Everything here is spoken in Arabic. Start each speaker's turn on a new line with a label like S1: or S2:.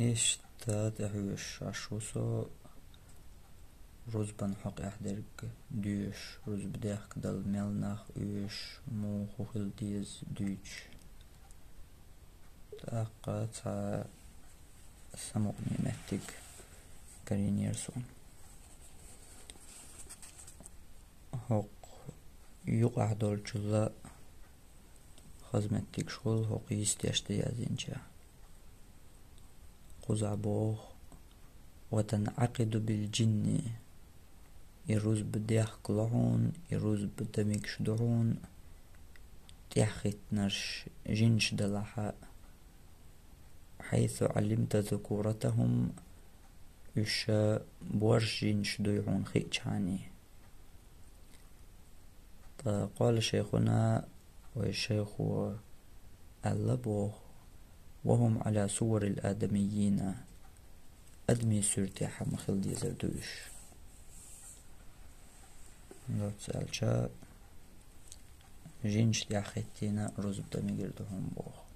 S1: إيش تادحوش عشوسو رز بنحق احدرق دوش رز بداخ كدل ملناخ اوش مو خوخل ديز دوش تاقا تا سموغني مهتق كارين يرسون هوق يقع دول جلا خزمتك شغل هوق يستيشت يازينجا قزع بوخ وتنعقد بالجن يروز بديخ كلعون يروز بدمك شدعون تيخت نرش جنش دلحاء حيث علمت ذكورتهم يش بورش جنش ديعون خيجاني. قال شيخنا والشيخ اللبوخ وهم على صور الآدميين أدمي سرتيحة مخل دي زردوش لو تسأل شا جنش دي أخيتينا رزب دمي قردهم بوخ